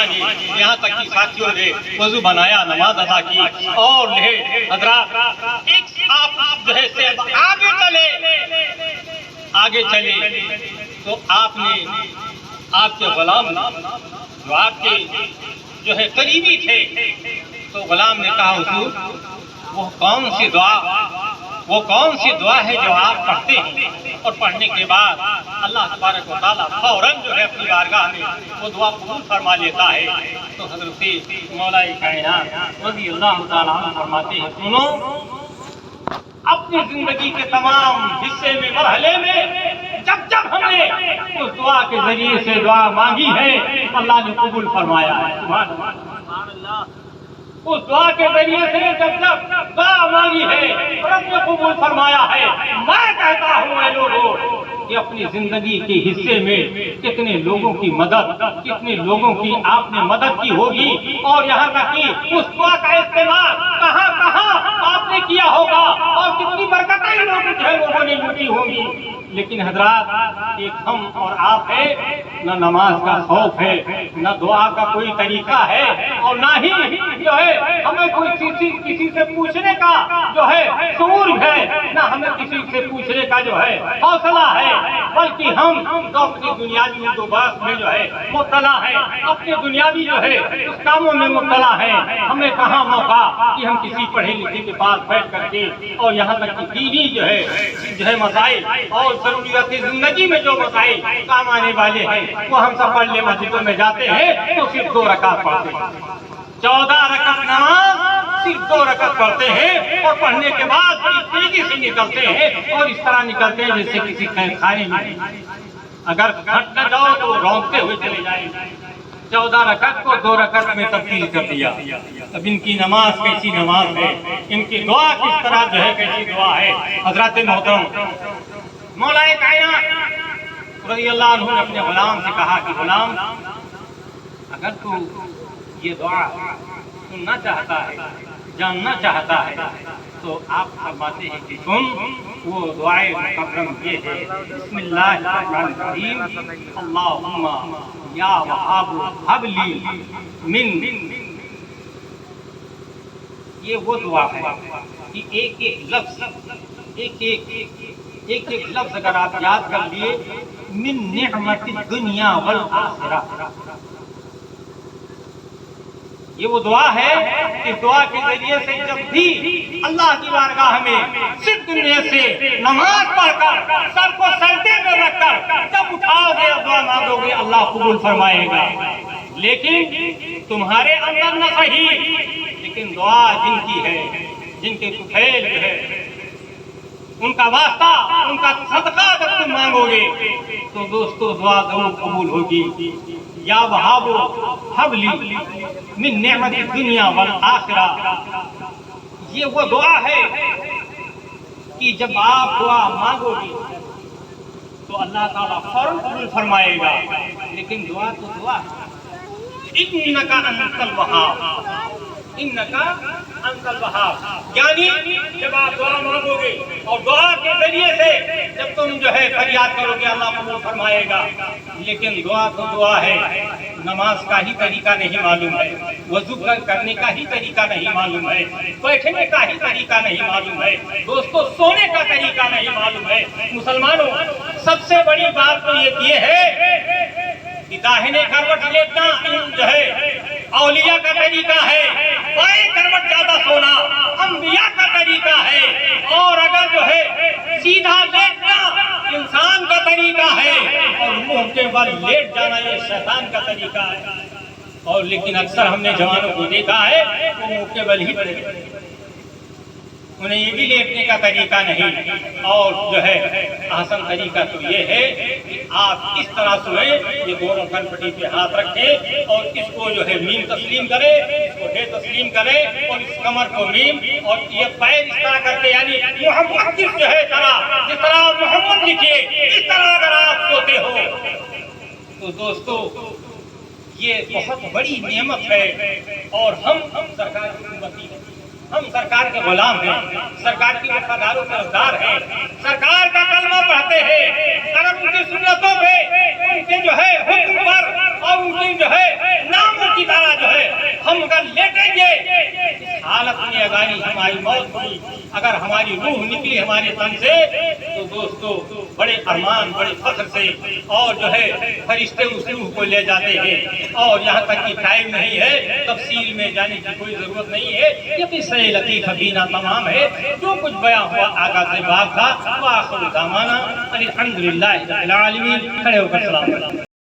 مانی، یہاں تک کہ ساتھیوں نے وضو بنایا، نماز ادا کی اور حضرات آپ جو ہے آگے چلے تو آپ نے آپ کے غلام جو آپ کے جو ہے قریبی تھے، تو غلام نے کہا حضور وہ کون سی دعا ہے جو آپ پڑھتے ہیں؟ اور پڑھنے کے بعد اللہ تبارک و تعالیٰ فوراً جو ہے اپنی بارگاہ میں وہ دعا قبول فرما لیتا ہے۔ تو حضرت مولا کائنات رضی اللہ تعالیٰ عنہ فرماتے ہیں، سنو، اپنی زندگی کے تمام حصے میں، مرحلے میں جب ہم نے اس دعا کے ذریعے سے دعا مانگی ہے، اللہ نے قبول فرمایا ہے۔ سبحان اللہ، اس دعا کے ذریعے سے جب دعا مانگی ہے رب نے قبول فرمایا ہے۔ میں کہتا ہوں اے لوگوں کہ اپنی زندگی کے حصے میں کتنے لوگوں کی مدد، کتنے لوگوں کی آپ نے مدد کی ہوگی، اور یہاں تک کہ اس دعا کا استعمال کہاں آپ نے کیا ہوگا، اور کتنی برکتیں لوگوں نے لوٹی ہوں گی۔ لیکن حضرات، ایک ہم اور آپ ہے، نہ نماز کا خوف ہے، نہ دعا کا کوئی طریقہ ہے، اور نہ ہی جو ہے ہمیں کوئی کسی سے پوچھنے کا جو ہے شعور ہے، نہ ہمیں کسی سے پوچھنے کا جو ہے حوصلہ ہے، بلکہ ہم تو اپنی دنیاوی دوباس میں جو ہے مبتلا ہے، اپنے دنیاوی جو ہے اس کاموں میں مبتلا ہے۔ ہمیں کہاں موقع کہ ہم کسی پڑھے لکھے کے پاس بیٹھ کر کے، اور یہاں تک کہ دینی جو ہے مسائل اور ضروریات زندگی میں جو مسائل کام آنے والے ہیں وہ ہم سب پڑھنے مسجدوں میں جاتے ہیں تو صرف 2 رکعت پڑھتے ہیں، 14 رکعت نماز صرف 2 رکعت پڑھتے ہیں، اور پڑھنے کے بعد بڑی تیزی سے نکلتے ہیں، اور اس طرح نکلتے ہیں جیسے کسی خانے میں اگر ہٹ نہ جاؤ تو وہ رونقتے ہوئے چلے جائیں۔ 14 رکعت کو 2 رکعت میں تبدیل کر دیا۔ اب ان کی نماز کیسی نماز ہے، ان کی دعا کس طرح جو ہے کیسی دعا ہے۔ حضرات محترم، مولا کائنات رضی اللہ عنہ نے اپنے غلام سے کہا کہ غلام، اگر تو یہ دعا سننا چاہتا ہے، جاننا چاہتا ہے، تو آپ فرماتے ہیں کہ سن، وہ دعائے مکرم یہ ہے، بسم اللہ الرحمن الرحیم، اللہم یا وہاب ہب لی من، یہ وہ دعا ہے کہ ایک ایک لفظ اگر آپ یاد کر لیے، من نعمت الدنیا والآخرہ، یہ وہ دعا ہے کہ دعا کے ذریعے سے جب بھی اللہ کی بارگاہ میں صرف دنیا سے نماز پڑھ کر سر کو سجدے میں رکھ کر جب اٹھاؤ گے اور دعا مانگو گے، اللہ قبول فرمائے گا۔ لیکن تمہارے اندر نہ صحیح، لیکن دعا جن کی ہے، جن کے کفیل ہے، ان کا واسطہ، ان کا صدقہ جب تم مانگو گے تو دوستو دعا ضرور قبول ہوگی۔ یا وہاب ہب لی من نعمت الدنیا والآخرہ، یہ وہ دعا ہے کہ جب آپ دعا مانگو گے تو اللہ تعالیٰ فوراً قبول فرمائے گا۔ لیکن دعا تو دعا ہے، انکا انت الوہاب، انکا انت الوہاب، یعنی جب آپ دعا مانگو گے اور دعا کے ذریعے سے جب تم جو ہے فریاد کرو گے، اللہ قبول فرمائے گا۔ لیکن دعا تو دعا ہے، نماز کا ہی طریقہ نہیں معلوم ہے، وضو کرنے کا ہی طریقہ نہیں معلوم ہے، بیٹھنے کا ہی طریقہ نہیں معلوم ہے، دوستو سونے کا طریقہ نہیں معلوم ہے۔ مسلمانوں، سب سے بڑی بات تو یہ ہے کہ داہنے کروٹ لیٹنا جو ہے اولیاء کا طریقہ ہے، بائیں کروٹ زیادہ سونا انبیاء کا طریقہ ہے، اور اگر جو ہے سیدھا لیٹنا انسان کا طریقہ ہے، اور منہ کے بل لیٹ جانا یہ شیطان کا طریقہ ہے۔ اور لیکن اکثر ہم نے جوانوں کو دیکھا ہے وہ منہ کے بل ہی پڑے، انہیں یہ بھی لیٹنے کا طریقہ نہیں۔ اور جو ہے آسان طریقہ تو یہ ہے کہ آپ اس طرح سوئیں، یہ دونوں کھنپٹی پہ ہاتھ رکھیں اور اس کو جو ہے میم تسلیم کرے، اس کو ہے تسلیم کرے، اور اس کمر کو میم، اور یہ پیر اس طرح کرتے، یعنی محمد جو ہے جس طرح محمد لکھیے اس طرح اگر آپ سوتے ہو تو دوستو یہ بہت بڑی نعمت ہے۔ اور ہم سرکار کی امتی ہیں، ہم سرکار کے غلام ہیں، سرکار کی وفادار و طرفدار ہیں، سرکار کا کلمہ پڑھتے ہیں، اگر ان کی سنتوں پہ، ان کے جو ہے حکم پر اور ان کی جو ہے نام کی طرح جو ہے ہم اگر لیٹیں گے، اس حالت میں اگر ہماری موت ہوئی، اگر ہماری روح نکلی ہمارے تن سے، تو دوستو بڑے ارمان بڑے فخر سے اور جو ہے فرشتے اس روح کو لے جاتے ہیں، اور یہاں تک کہ ٹائم نہیں ہے، تفصیل میں جانے کی کوئی ضرورت نہیں ہے، یہ قصہ لطیفہ بینا تمام ہے، جو کچھ بیان ہوا آغاز باب تھا، وآخر دعوانا الحمدللہ رب العالمین۔ کھڑے ہو کر سلام علیکم۔